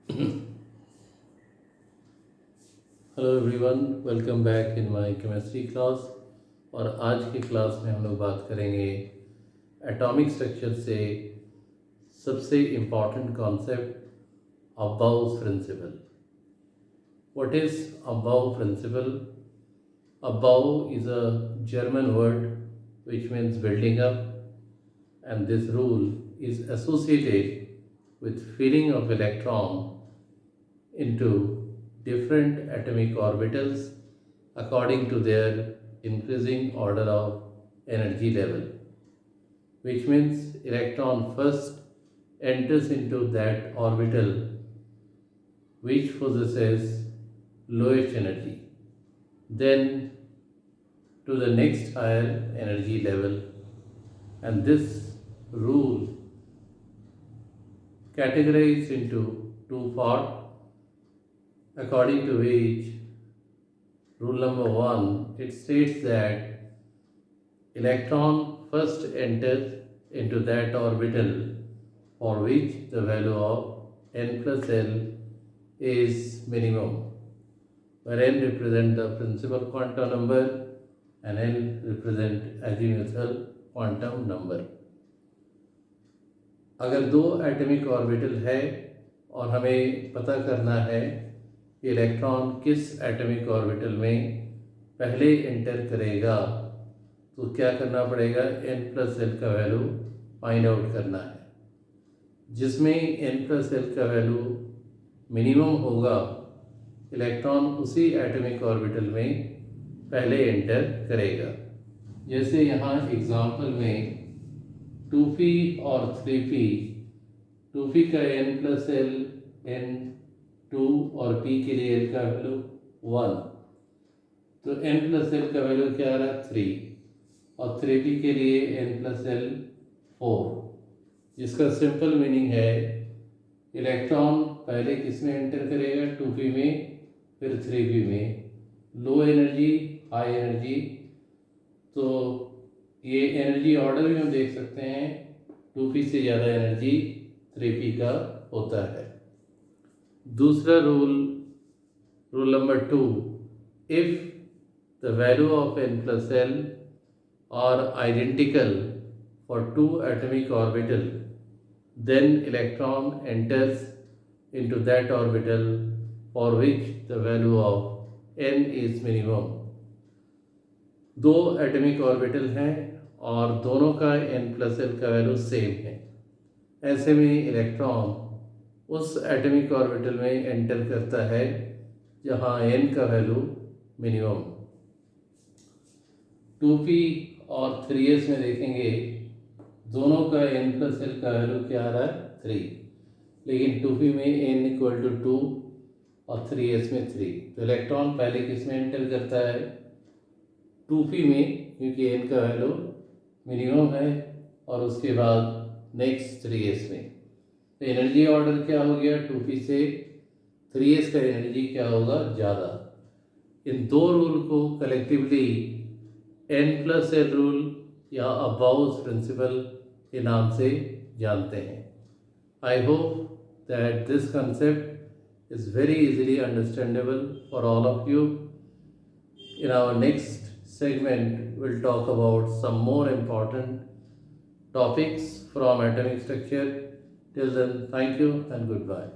Hello everyone, welcome back in my chemistry class. और आज की क्लास में हम लोग बात करेंगे एटॉमिक स्ट्रक्चर से सबसे important concept Aufbau principle. What is Aufbau principle? Aufbau is a German word which means building up, and this rule is associated with filling of electron into different atomic orbitals according to their increasing order of energy level, which means electron first enters into that orbital which possesses lowest energy, then to the next higher energy level, and this rule categorized into two parts, according to which rule number one, it states that electron first enters into that orbital for which the value of n plus L is minimum, where n represent the principal quantum number and L represent azimuthal quantum number. अगर दो atomic orbital है और हमें पता करना है कि electron किस एटॉमिक ऑर्बिटल में पहले एंटर करेगा, तो क्या करना पड़ेगा? n प्लस एल का वैल्यू फाइंड आउट करना है, जिसमें n प्लस एल का वैल्यू मिनिमम होगा, इलेक्ट्रॉन उसी एटॉमिक ऑर्बिटल में पहले एंटर करेगा। जैसे यहाँ एग्जांपल में 2p और 3p, 2p का n प्लस एल n 2 और p के लिए l का वैल्यू 1, तो n प्लस एल का वैल्यू क्या आ रहा है? 3, और 3p के लिए n प्लस एल 4, जिसका सिंपल मीनिंग है इलेक्ट्रॉन पहले किस में एंटर करेगा? 2p में, फिर 3p में। लो एनर्जी, हाई एनर्जी, तो ये एनर्जी ऑर्डर भी हम देख सकते हैं, 2p से ज़्यादा एनर्जी 3p का होता है। दूसरा rule number 2, if the value of n plus L are identical for two atomic orbital, then electron enters into that orbital for which the value of n is minimum। दो atomic orbital हैं और दोनों का n plus L का value same है, ऐसे में electron उस एटॉमिक ऑर्बिटल में एंटर करता है जहां n का वैल्यू मिनिमम। 2p और 3s में देखेंगे, दोनों का n प्लस एल का वैल्यू क्या आ रहा है? 3, लेकिन 2p में n इक्वल टू 2 और 3s में 3, तो इलेक्ट्रॉन पहले किस में एंटर करता है? 2p में, क्योंकि n का वैल्यू मिनिमम है, और उसके बाद नेक्स्ट 3s में। तो एनर्जी ऑर्डर क्या हो गया? 2p से 3s का एनर्जी क्या होगा? ज़्यादा। इन दो रूल को collectively n plus L rule या अबाउस प्रिंसिपल के नाम से जानते हैं। I hope that this concept is very easily understandable for all of you. In our next segment, we'll talk about some more important topics from atomic structure. Till then, thank you and goodbye.